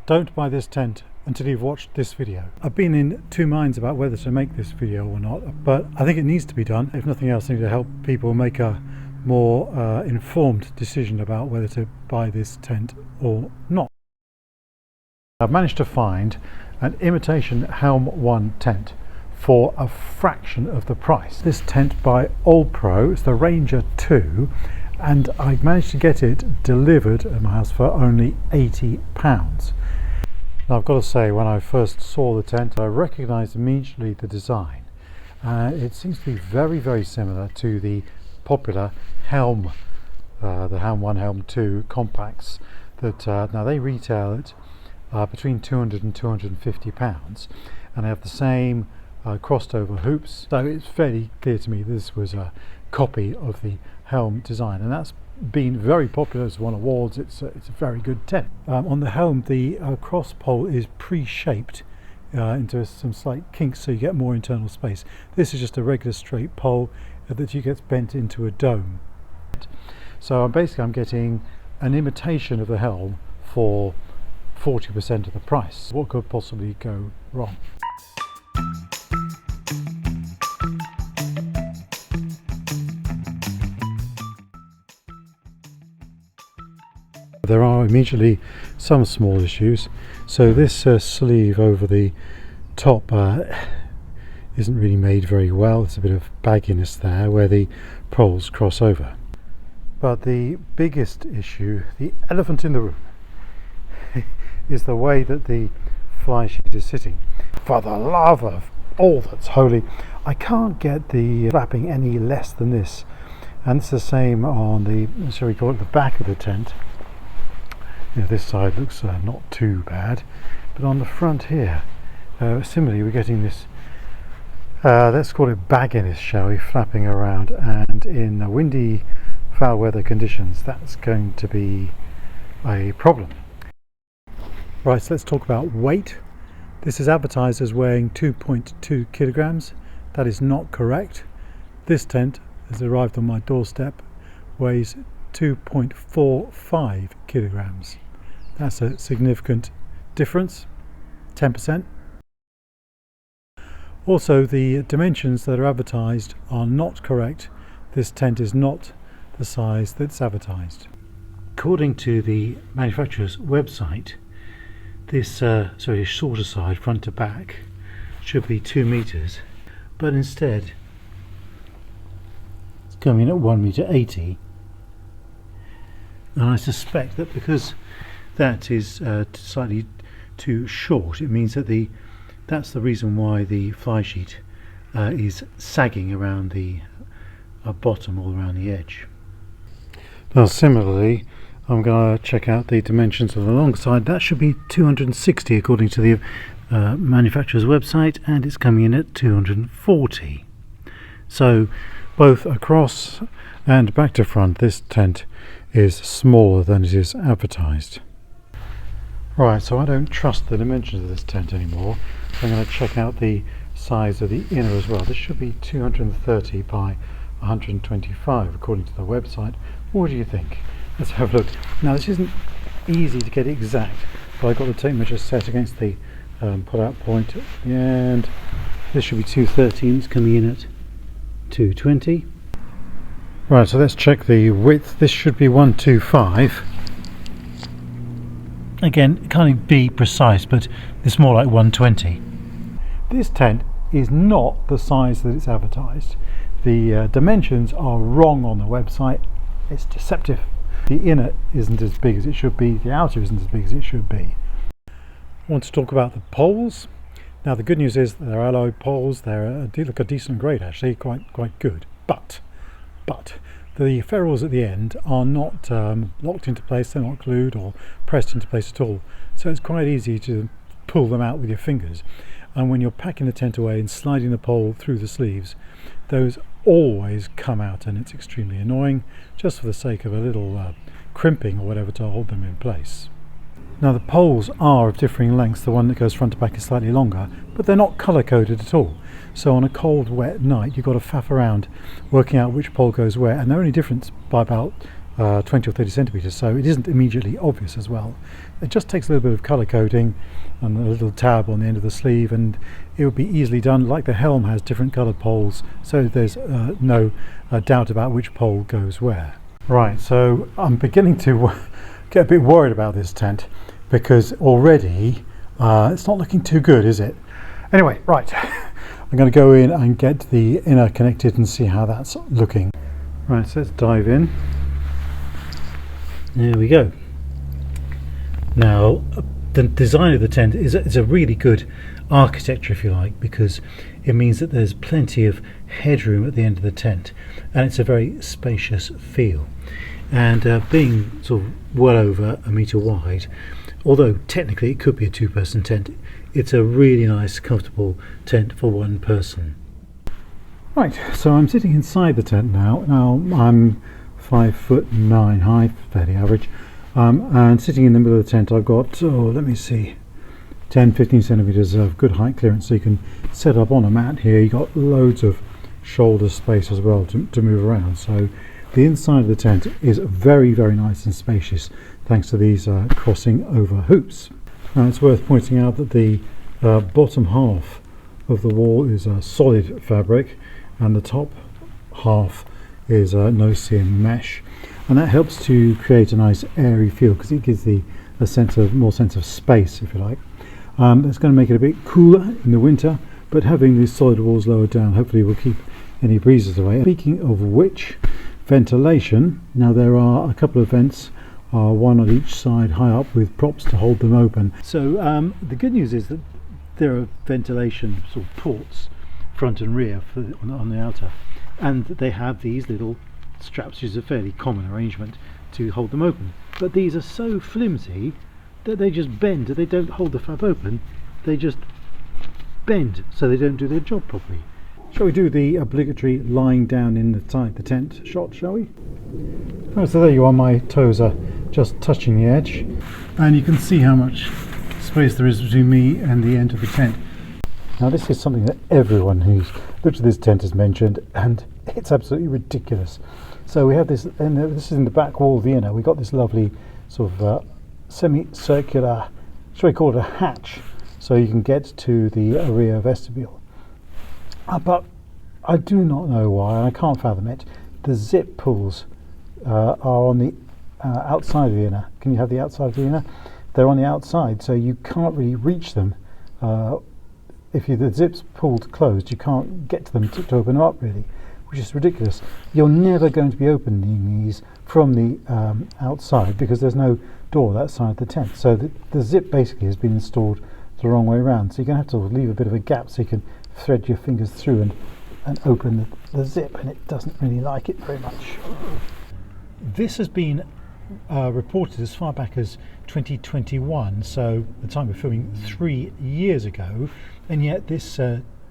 Don't buy this tent until you've watched this video. I've been in two minds about whether to make this video or not, but I think it needs to be done. If nothing else, I need to help people make a more informed decision about whether to buy this tent or not. I've managed to find an imitation Helm 1 tent for a fraction of the price. This tent by Olpro, it's the Ranger 2, and I managed to get it delivered at my house for only £80. Now I've got to say, when I first saw the tent, I recognised immediately the design. It seems to be very, very similar to the popular Helm, the Helm 1, Helm 2 compacts that now they retail at between £200 and £250, and they have the same crossed over hoops, so it's fairly clear to me this was a copy of the Helm design, and that's been very popular. It's won awards. It's a very good tent. On the Helm, the cross pole is pre-shaped into some slight kinks, so you get more internal space. This is just a regular straight pole that gets bent into a dome. So I'm getting an imitation of the Helm for 40% of the price. What could possibly go wrong? There are immediately some small issues. So this sleeve over the top isn't really made very well. There's a bit of bagginess there where the poles cross over. But the biggest issue, the elephant in the room, is the way that the Flysheet is sitting. For the love of all that's holy, I can't get the flapping any less than this. And it's the same on the, shall we call it, the back of the tent. You know, this side looks not too bad, but on the front here, similarly we're getting this, let's call it bagginess, shall we, flapping around, and in windy, foul weather conditions that's going to be a problem. Right, so let's talk about weight. This is advertised as weighing 2.2 kilograms. That is not correct. This tent has arrived on my doorstep, weighs 2.45 kilograms. That's a significant difference, 10%. Also, the dimensions that are advertised are not correct. This tent is not the size that's advertised. According to the manufacturer's website, this shorter side, front to back, should be 2 meters, but instead it's coming at 1.80 meters. And I suspect that because that is slightly too short, it means that that's the reason why the Flysheet is sagging around the bottom, all around the edge. Now similarly, I'm going to check out the dimensions of the long side. That should be 260 according to the manufacturer's website, and it's coming in at 240. So both across and back to front, this tent is smaller than it is advertised. Right, so I don't trust the dimensions of this tent anymore. I'm going to check out the size of the inner as well. This should be 230 by 125 according to the website. What do you think? Let's have a look. Now this isn't easy to get exact, but I've got the tape measure set against the pull-out point, and this should be 213. It's coming in at 220. Right, so let's check the width. This should be 125. Again, it can't be precise, but it's more like 120. This tent is not the size that it's advertised. The dimensions are wrong on the website. It's deceptive. The inner isn't as big as it should be. The outer isn't as big as it should be. I want to talk about the poles. Now the good news is that they're alloy poles. They look a decent grade, actually, quite good. But the ferrules at the end are not locked into place. They're not glued or pressed into place at all. So it's quite easy to pull them out with your fingers. And when you're packing the tent away and sliding the pole through the sleeves, those always come out, and it's extremely annoying, just for the sake of a little crimping or whatever to hold them in place. Now the poles are of differing lengths. The one that goes front to back is slightly longer, but they're not colour coded at all. So on a cold, wet night, you've got to faff around working out which pole goes where, and they're only different by about 20 or 30 centimeters, so it isn't immediately obvious as well. It just takes a little bit of color coding and a little tab on the end of the sleeve, and it would be easily done. Like the helm has different colored poles, so there's no doubt about which pole goes where. Right, so I'm beginning to get a bit worried about this tent, because already it's not looking too good, is it? Anyway, right, I'm going to go in and get the inner connected and see how that's looking. Right, so let's dive in. There we go. Now, the design of the tent is a really good architecture, if you like, because it means that there's plenty of headroom at the end of the tent, and it's a very spacious feel. And being sort of well over a metre wide, although technically it could be a two-person tent, it's a really nice, comfortable tent for one person. Right, so I'm sitting inside the tent now. Now I'm 5'9" high, fairly average, and sitting in the middle of the tent I've got, let me see, 10-15 centimeters of good height clearance, so you can set up on a mat here. You've got loads of shoulder space as well to move around, so the inside of the tent is very, very nice and spacious thanks to these crossing over hoops. Now it's worth pointing out that the bottom half of the wall is a solid fabric, and the top half is no-seam mesh, and that helps to create a nice airy feel, because it gives more sense of space, if you like. It's going to make it a bit cooler in the winter, but having these solid walls lowered down hopefully will keep any breezes away. Speaking of which, ventilation. Now there are a couple of vents, one on each side high up with props to hold them open. So the good news is that there are ventilation sort of ports front and rear on the outer, and they have these little straps, which is a fairly common arrangement, to hold them open. But these are so flimsy that they just bend. They don't hold the flap open, they just bend, so they don't do their job properly. Shall we do the obligatory lying down inside the tent shot, shall we? Oh, so there you are, my toes are just touching the edge, and you can see how much space there is between me and the end of the tent. Now this is something that everyone who's looked at this tent has mentioned, and it's absolutely ridiculous. So we have this, and this is in the back wall of the inner. We've got this lovely sort of semi-circular, shall we call it a hatch, so you can get to the rear vestibule. But I do not know why, and I can't fathom it. The zip pulls are on the outside of the inner. Can you have the outside of the inner? They're on the outside, so you can't really reach them. If the zip's pulled closed, you can't get to them to open them up, really, which is ridiculous. You're never going to be opening these from the outside, because there's no door that side of the tent. So the zip basically has been installed the wrong way around. So you're going to have to leave a bit of a gap so you can thread your fingers through and open the zip, and it doesn't really like it very much. This has been reported as far back as 2021, so the time of filming 3 years ago, and yet this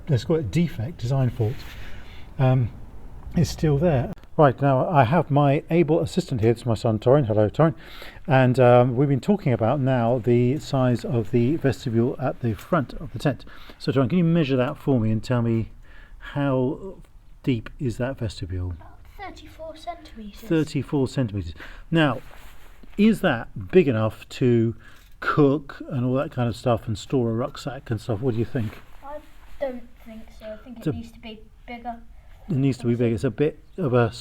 let's call it defect, design fault, is still there. Right, now I have my able assistant here. It's my son Torin. Hello Torin. And we've been talking about now the size of the vestibule at the front of the tent. So Torin, can you measure that for me and tell me how deep is that vestibule? 34 centimetres. 34 centimetres. Now, is that big enough to cook and all that kind of stuff and store a rucksack and stuff? What do you think? I don't think so. I think it needs to be bigger. It needs to be big. It's a bit of a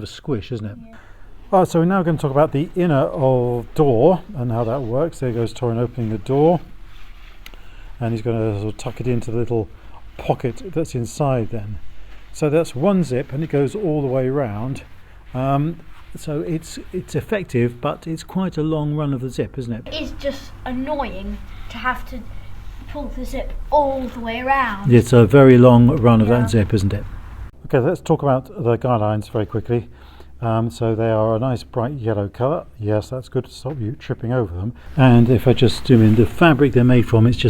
squish, isn't it? Yeah. Right, so we're now going to talk about the inner door and how that works. There goes Torin opening the door, and he's going to sort of tuck it into the little pocket that's inside then. So that's one zip, and it goes all the way around. So it's effective, but it's quite a long run of the zip, isn't it? It is just annoying to have to pull the zip all the way around. It's a very long run of that zip, isn't it? Okay, let's talk about the guidelines very quickly. So they are a nice bright yellow colour. Yes, that's good to stop you tripping over them. And if I just zoom in, the fabric they're made from, it's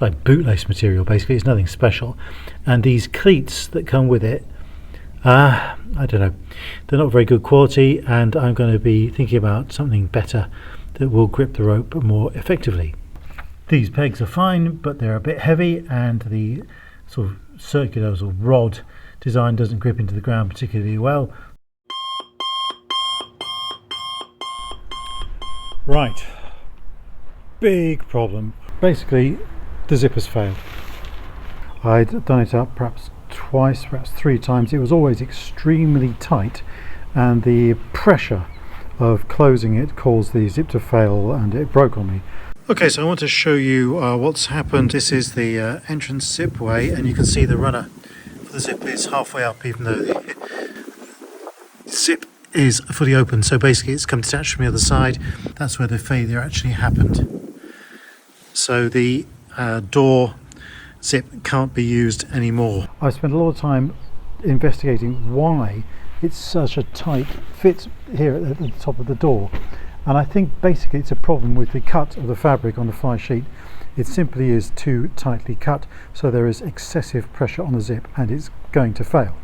like bootlace material basically. It's nothing special. And these cleats that come with it, I don't know, they're not very good quality, and I'm going to be thinking about something better that will grip the rope more effectively. These pegs are fine, but they're a bit heavy, and the sort of circular rod design doesn't grip into the ground particularly well. Right, big problem. Basically, the zip has failed. I'd done it up perhaps twice, perhaps 3 times. It was always extremely tight, and the pressure of closing it caused the zip to fail, and it broke on me. Okay, so I want to show you what's happened. This is the entrance zip way, and you can see the runner for the zip is halfway up, even though the zip is fully open. So basically it's come detached from the other side. That's where the failure actually happened. So the door zip can't be used anymore. I spent a lot of time investigating why it's such a tight fit here at the top of the door, and I think basically it's a problem with the cut of the fabric on the Flysheet. It simply is too tightly cut, so there is excessive pressure on the zip and it's going to fail.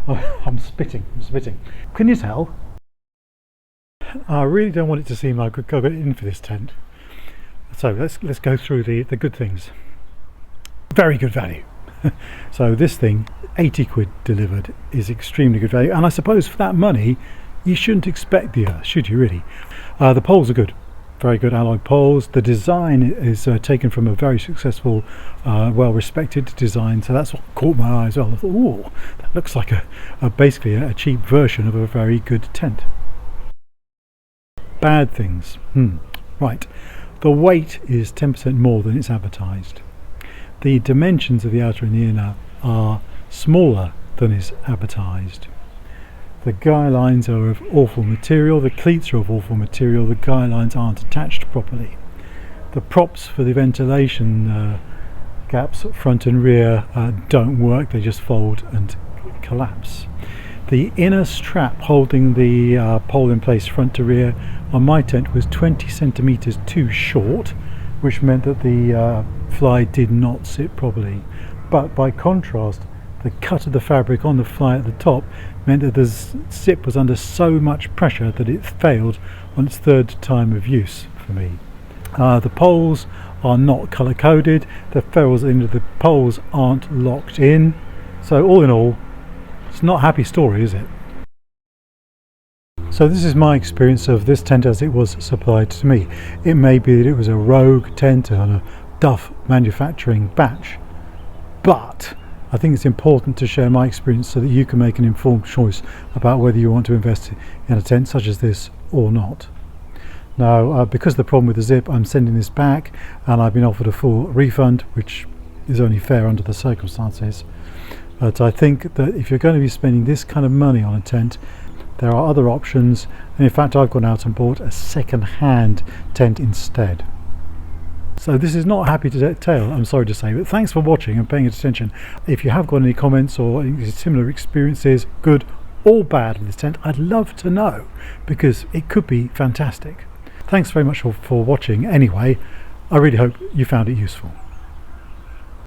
Oh, I'm spitting. Can you tell? I really don't want it to seem like I got in for this tent. So let's go through the good things. Very good value. So this thing, 80 quid delivered, is extremely good value, and I suppose for that money you shouldn't expect the earth, should you really? The poles are good, very good alloy poles. The design is taken from a very successful, well respected design, so that's what caught my eye as well. I thought, oh, that looks like basically a cheap version of a very good tent. Bad things. Right, the weight is 10% more than it's advertised. The dimensions of the outer and the inner are smaller than is advertised. The guy lines are of awful material, the cleats are of awful material, the guy lines aren't attached properly. The props for the ventilation gaps front and rear don't work, they just fold and collapse. The inner strap holding the pole in place front to rear on my tent was 20 centimeters too short, which meant that the fly did not sit properly. But by contrast, the cut of the fabric on the fly at the top meant that the zip was under so much pressure that it failed on its 3rd time of use for me. The poles are not colour coded, the ferrules into the poles aren't locked in, so all in all, it's not a happy story, is it? So this is my experience of this tent as it was supplied to me. It may be that it was a rogue tent on a Duff manufacturing batch, but I think it's important to share my experience so that you can make an informed choice about whether you want to invest in a tent such as this or not. Now, because of the problem with the zip, I'm sending this back, and I've been offered a full refund, which is only fair under the circumstances. But I think that if you're going to be spending this kind of money on a tent, there are other options, and in fact I've gone out and bought a second-hand tent instead. So this is not a happy tale, I'm sorry to say, but thanks for watching and paying attention. If you have got any comments or any similar experiences, good or bad with this tent, I'd love to know, because it could be fantastic. Thanks very much for watching anyway. I really hope you found it useful.